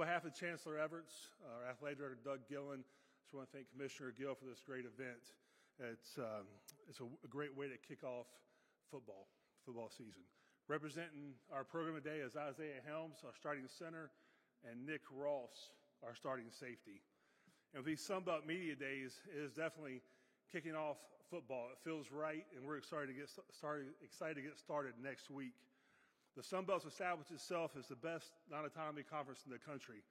behalf of Chancellor Everts, our athletic director, Doug Gillen, I just want to thank Commissioner Gill for this great event. It's a great way to kick off football season. Representing our program today is Isaiah Helms, our starting center, and Nick Ross, our starting safety. And with these Sunbelt Media Days, it is definitely kicking off football. It feels right, and we're excited to get started next week. The Sun Belt's established itself as the best non-autonomy conference in the country.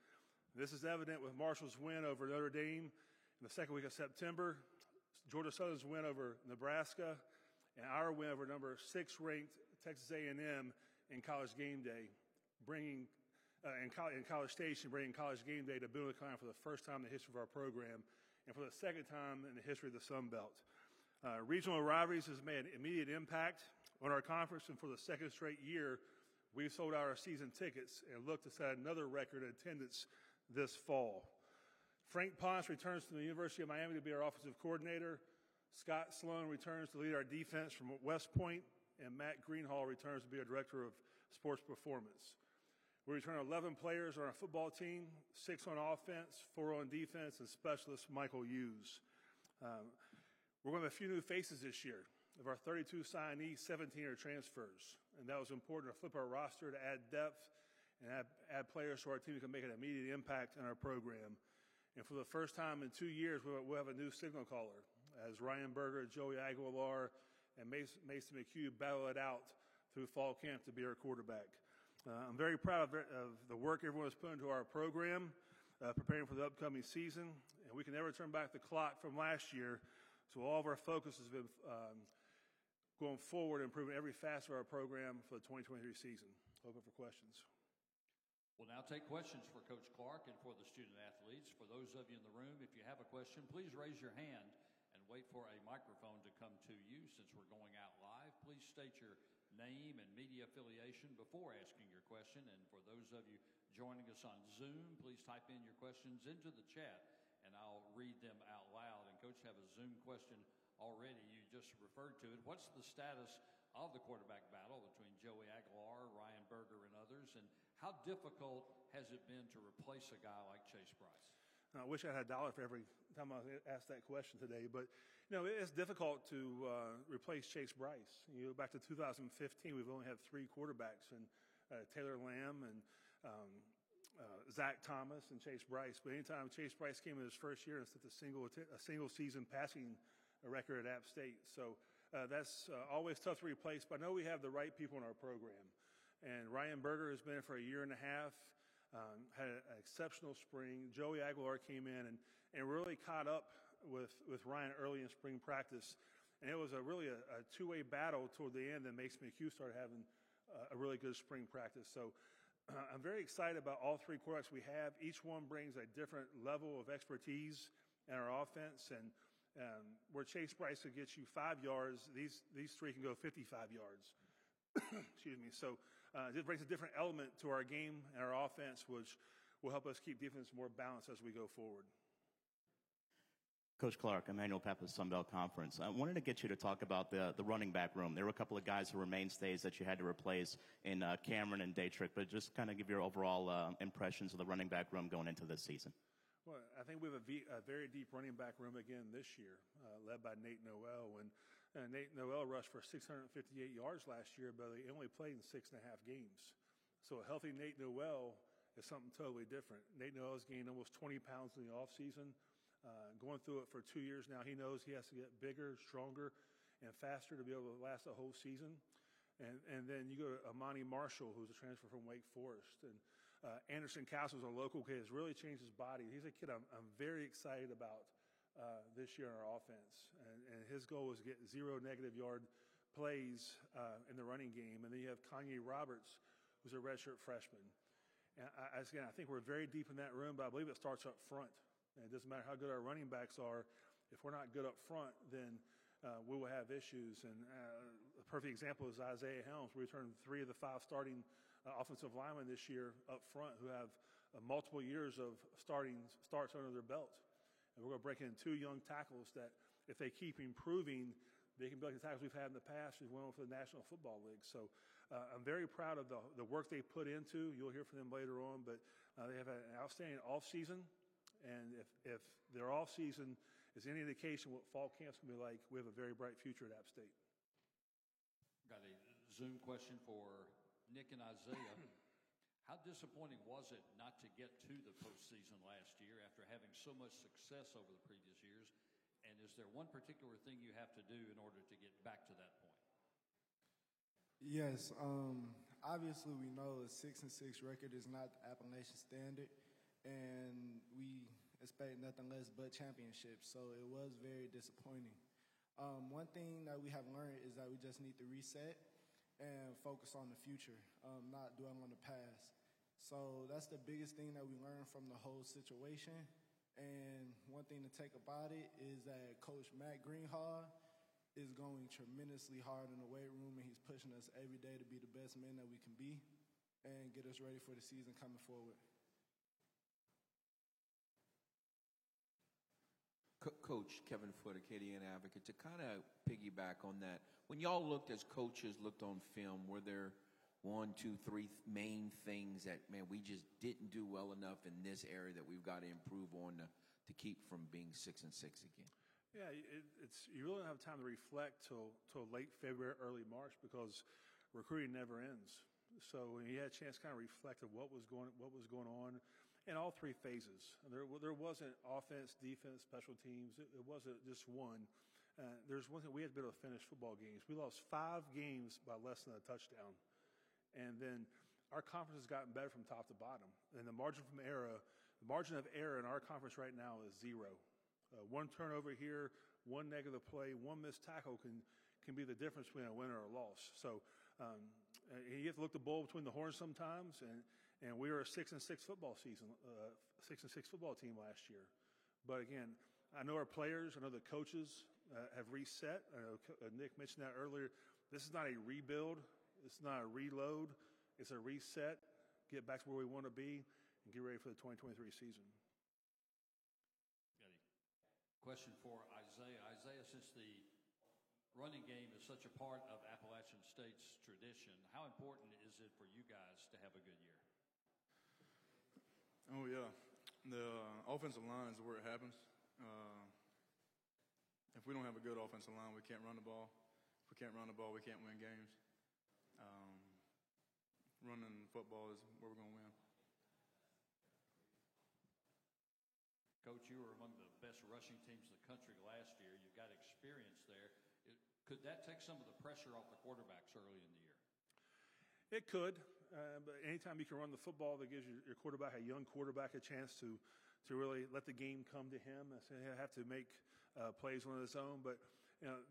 This is evident with Marshall's win over Notre Dame in the second week of September, Georgia Southern's win over Nebraska, and our win over number 6 ranked Texas A&M in College Game Day, in College Station, bringing College Game Day to Boone County for the first time in the history of our program, and for the second time in the history of the Sun Belt. Regional rivalries has made an immediate impact on our conference, and for the second straight year, we've sold out our season tickets and look to set another record in attendance this fall. Frank Ponce returns to the University of Miami to be our offensive coordinator. Scott Sloan returns to lead our defense from West Point, and Matt Greenhall returns to be our director of sports performance. We return 11 players on our football team, 6 on offense, 4 on defense, and specialist Michael Hughes. We're going to have a few new faces this year. Of our 32 signees, 17 are transfers, and that was important to flip our roster to add depth and add players to our team who can make an immediate impact in our program. And for the first time in 2 years, we'll have a new signal caller as Ryan Berger, Joey Aguilar, and Mason McHugh battle it out through fall camp to be our quarterback. I'm very proud of the work everyone has put into our program, preparing for the upcoming season, and we can never turn back the clock from last year. So all of our focus has been going forward, improving every facet of our program for the 2023 season. Open for questions. We'll now take questions for Coach Clark and for the student athletes. For those of you in the room, if you have a question, please raise your hand and wait for a microphone to come to you. Since we're going out live, please state your name and media affiliation before asking your question. And for those of you joining us on Zoom, please type in your questions into the chat and I'll read them out loud. And Coach, have a Zoom question already. You just referred to it. What's the status of the quarterback battle between Joey Aguilar, Ryan Berger, and others? And how difficult has it been to replace a guy like Chase Bryce? I wish I had $1 for every time I asked that question today, but it's difficult to replace Chase Bryce. Back to 2015, we've only had 3 quarterbacks, and Taylor Lamb and Zach Thomas and Chase Bryce. But anytime Chase Bryce came in his first year and set a single season passing record at App State, so that's always tough to replace. But I know we have the right people in our program, and Ryan Berger has been in for a year and a half. Had an exceptional spring. Joey Aguilar came in and really caught up with Ryan early in spring practice. And it was really a two-way battle toward the end that makes McHugh start having a really good spring practice. So I'm very excited about all 3 quarterbacks we have. Each one brings a different level of expertise in our offense. And where Chase Bryce could get you 5 yards, these 3 can go 55 yards. Excuse me. So it brings a different element to our game and our offense, which will help us keep defense more balanced as we go forward. Coach Clark, Emmanuel Pappas, Sun Belt Conference. I wanted to get you to talk about the running back room. There were a couple of guys who were mainstays that you had to replace in Cameron and Daytrick, but just kind of give your overall impressions of the running back room going into this season. Well, I think we have a very deep running back room again this year, led by Nate Noel. And Nate Noel rushed for 658 yards last year, but he only played in 6.5 games. So a healthy Nate Noel is something totally different. Nate Noel has gained almost 20 pounds in the offseason. Going through it for 2 years now, he knows he has to get bigger, stronger, and faster to be able to last the whole season. And then you go to Amani Marshall, who's a transfer from Wake Forest. And Anderson Castle's a local kid. Has really changed his body. He's a kid I'm very excited about this year in our offense. And his goal is to get 0 negative yard plays in the running game. And then you have Kanye Roberts, who's a redshirt freshman. And I think we're very deep in that room, but I believe it starts up front. And it doesn't matter how good our running backs are. If we're not good up front, then we will have issues. And a perfect example is Isaiah Helms. We returned 3 of the 5 starting offensive linemen this year up front who have multiple years of starts under their belt. And we're going to break in 2 young tackles that, if they keep improving, they can be like the tackles we've had in the past. We've went on for the National Football League. So I'm very proud of the work they put into. You'll hear from them later on, but they have an outstanding off-season. And if their off-season is any indication what fall camp's going to be like, we have a very bright future at App State. Got a Zoom question for Nick and Isaiah. How disappointing was it not to get to the postseason last year after having so much success over the previous years? And is there one particular thing you have to do in order to get back to that point? Yes, obviously we know a 6-6 record is not the Appalachian standard, and we expect nothing less but championships. So it was very disappointing. One thing that we have learned is that we just need to reset and focus on the future, not dwell on the past. So that's the biggest thing that we learned from the whole situation. And one thing to take about it is that Coach Matt Greenhall is going tremendously hard in the weight room, and he's pushing us every day to be the best men that we can be and get us ready for the season coming forward. Coach Kevin Foote, Acadian Advocate, to kind of piggyback on that, when y'all looked as coaches, looked on film, were there 1, 2, 3 main things that, man, we just didn't do well enough in this area that we've got to improve on to keep from being 6-6 again? Yeah, you really don't have time to reflect till late February, early March, because recruiting never ends. So when you had a chance to kind of reflect on what was going on in all three phases. There wasn't offense, defense, special teams. It wasn't just one. There's one thing: we had to be able to finish football games. We lost 5 games by less than a touchdown, and then our conference has gotten better from top to bottom. And the margin of error in our conference right now is 0. One turnover here, one negative play, one missed tackle can be the difference between a win or a loss. So you have to look the bull between the horns sometimes, and we were a 6-6 football season, 6-6 football team last year. But again, I know our players, I know the coaches have reset. I know Nick mentioned that earlier. This is not a rebuild. It's not a reload. It's a reset, get back to where we want to be, and get ready for the 2023 season. Got a question for Isaiah. Isaiah, since the running game is such a part of Appalachian State's tradition, how important is it for you guys to have a good year? Oh, yeah. The offensive line is where it happens. If we don't have a good offensive line, we can't run the ball. If we can't run the ball, we can't win games. Running football is where we're going to win. Coach, you were among the best rushing teams in the country last year. You've got experience there. Could that take some of the pressure off the quarterbacks early in the year? It could, but anytime you can run the football, that gives your quarterback, a young quarterback, a chance to really let the game come to him. So he'll have to make plays on his own. But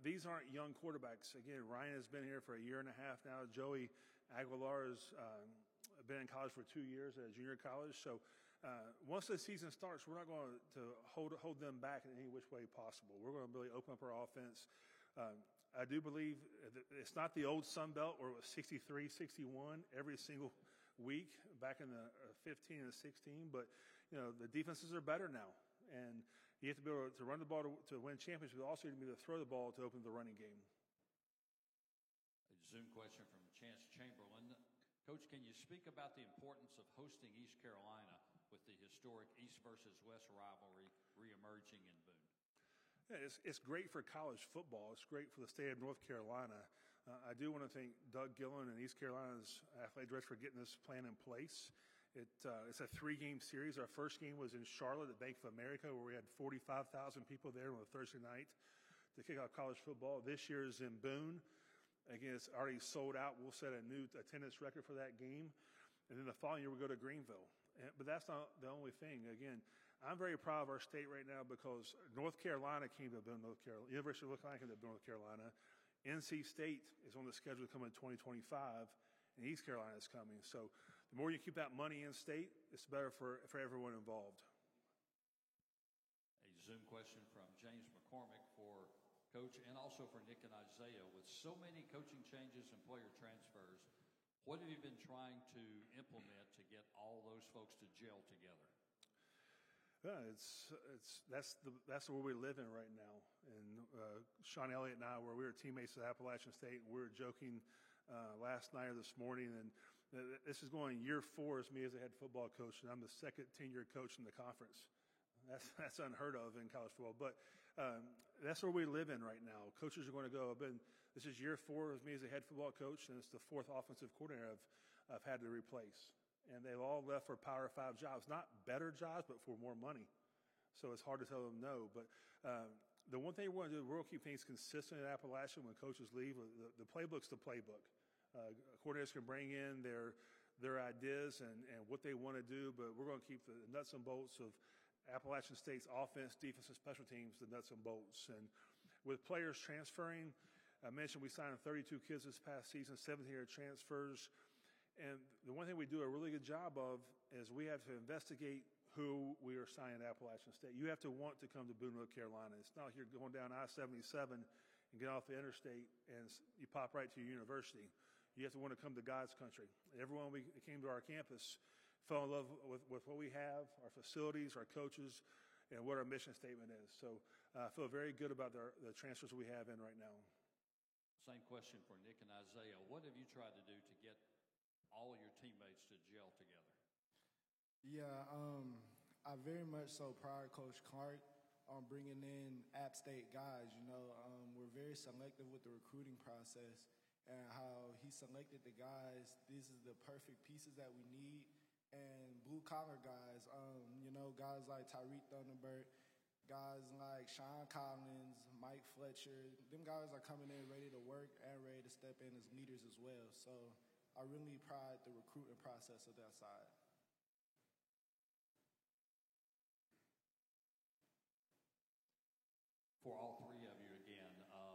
these aren't young quarterbacks. Again, Ryan has been here for a year and a half now. Joey Aguilar has been in college for 2 years at junior college. So once the season starts, we're not going to hold them back in any which way possible. We're going to really open up our offense. I do believe it's not the old Sun Belt where it was 63, 61 every single week back in the 15 and 16. But, the defenses are better now. And you have to be able to run the ball to win championships, but also you need to throw the ball to open the running game. A Zoom question from Chance Chamberlain. Coach, can you speak about the importance of hosting East Carolina with the historic East versus West rivalry reemerging in Boone? Yeah, it's great for college football. It's great for the state of North Carolina. I do want to thank Doug Gillen and East Carolina's athletic director for getting this plan in place. It's a 3-game series. Our first game was in Charlotte at Bank of America, where we had 45,000 people there on a Thursday night to kick off college football. This year is in Boone. Again, it's already sold out. We'll set a new attendance record for that game. And then the following year, we'll go to Greenville. But that's not the only thing. Again, I'm very proud of our state right now because North Carolina came to Boone, North Carolina. University of North Carolina came to Boone, North Carolina. NC State is on the schedule to come in 2025, and East Carolina is coming. So the more you keep that money in state, it's better for everyone involved. A Zoom question from James McCormick for Coach and also for Nick and Isaiah. With so many coaching changes and player transfers, what have you been trying to implement to get all those folks to gel together? Yeah, that's where we live in right now. And Shawn Elliott and I, where we were teammates at Appalachian State, we were joking last night or this morning, and this is going year 4 as me as a head football coach, and I'm the second tenured coach in the conference. That's unheard of in college football, but that's where we live in right now. Coaches are going to go. This is year 4 as me as a head football coach, and it's the 4th offensive coordinator I've had to replace. And they've all left for Power 5 jobs, not better jobs, but for more money. So it's hard to tell them no. But the one thing we want to do, we're going to keep things consistent at Appalachian when coaches leave. The playbook's the playbook. Coordinators can bring in their ideas and what they want to do, but we're going to keep the nuts and bolts of Appalachian State's offense, defense, and special teams, the nuts and bolts. And with players transferring, I mentioned we signed 32 kids this past season, 17 are transfers. And the one thing we do a really good job of is we have to investigate who we are signing at Appalachian State. You have to want to come to Boone, North Carolina. It's not like you're going down I-77 and get off the interstate and you pop right to your university. You have to want to come to God's country. Everyone that came to our campus fell in love with what we have, our facilities, our coaches, and what our mission statement is. So I feel very good about the transfers we have in right now. Same question for Nick and Isaiah. What have you tried to do to get all of your teammates to gel together? Yeah, I very much so pride Coach Clark on bringing in App State guys. We're very selective with the recruiting process and how he selected the guys. These are the perfect pieces that we need. And blue-collar guys, guys like Tyreek Thunderbird, guys like Shawn Collins, Mike Fletcher, them guys are coming in ready to work and ready to step in as leaders as well. So I really pride the recruiting process of that side. For all three of you again,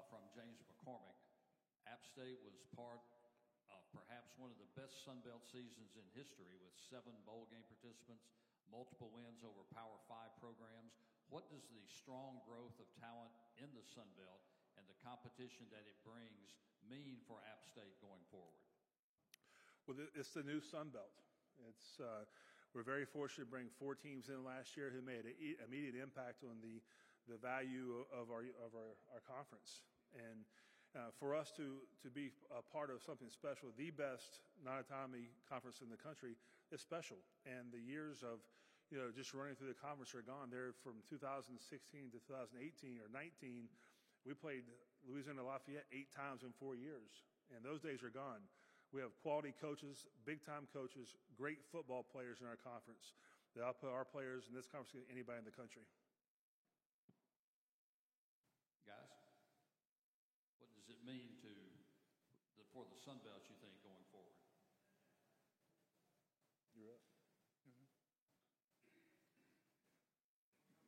from James McCormick, App State was part of perhaps one of the best Sun Belt seasons in history with 7 bowl game participants, multiple wins over Power 5 programs. What does the strong growth of talent in the Sun Belt and the competition that it brings mean for App State going forward? Well, it's the new Sun Belt. We're very fortunate to bring 4 teams in last year who made an immediate impact on the value of our conference. And for us to be a part of something special, the best non-autonomy conference in the country is special. And the years of just running through the conference are gone. There from 2016 to 2018 or 19, we played Louisiana Lafayette 8 times in 4 years. And those days are gone. We have quality coaches, big-time coaches, great football players in our conference. They output our players in this conference against anybody in the country. Guys, what does it mean for the Sun Belt, you think, going forward? You're up.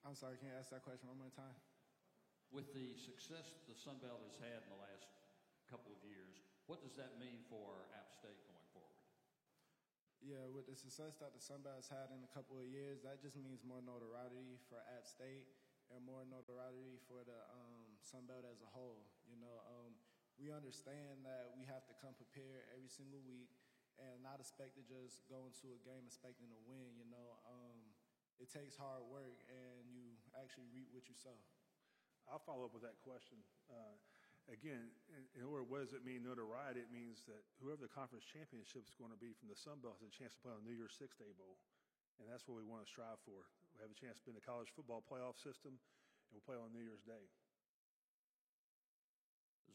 I'm sorry, can you ask that question one more time? With the success the Sun Belt has had in the last couple of years, what does that mean for App State going forward? Yeah, with the success that the Sun Belt has had in a couple of years, that just means more notoriety for App State and more notoriety for the Sun Belt as a whole. We understand that we have to come prepared every single week and not expect to just go into a game expecting to win. It takes hard work, and you actually reap what you sow. I'll follow up with that question. Again, in order, what does it mean, notoriety? It means that whoever the conference championship is going to be from the Sun Belt has a chance to play on New Year's Six Day Bowl. And that's what we want to strive for. We have a chance to be in the college football playoff system, and we'll play on New Year's Day.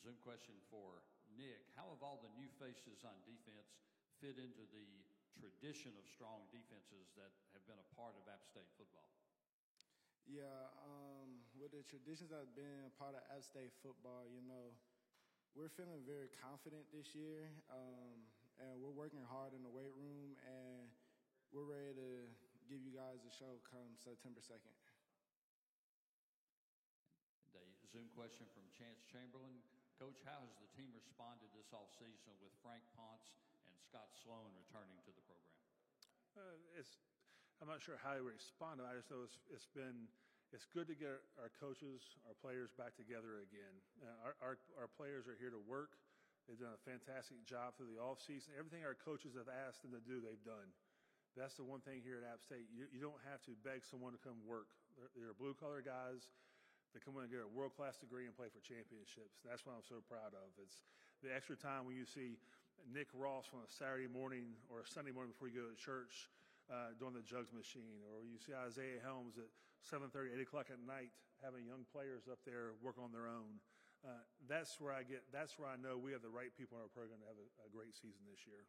Zoom question for Nick. How have all the new faces on defense fit into the tradition of strong defenses that have been a part of App State football? Yeah, with the traditions that have been a part of App State football, we're feeling very confident this year, and we're working hard in the weight room, and we're ready to give you guys a show come September 2nd. The Zoom question from Chance Chamberlain. Coach, how has the team responded this offseason with Frank Ponce and Scott Sloan returning to the program? I'm not sure how they responded. I just know it's good to get our coaches, our players back together again. Our players are here to work. They've done a fantastic job through the offseason. Everything our coaches have asked them to do, they've done. That's the one thing here at App State. You don't have to beg someone to come work. They're blue-collar guys. They come in and get a world-class degree and play for championships. That's what I'm so proud of. It's the extra time when you see Nick Ross on a Saturday morning or a Sunday morning before you go to church doing the jugs machine, or you see Isaiah Helms at 7:30, 8 o'clock at night having young players up there work on their own. That's where I know we have the right people in our program to have a great season this year.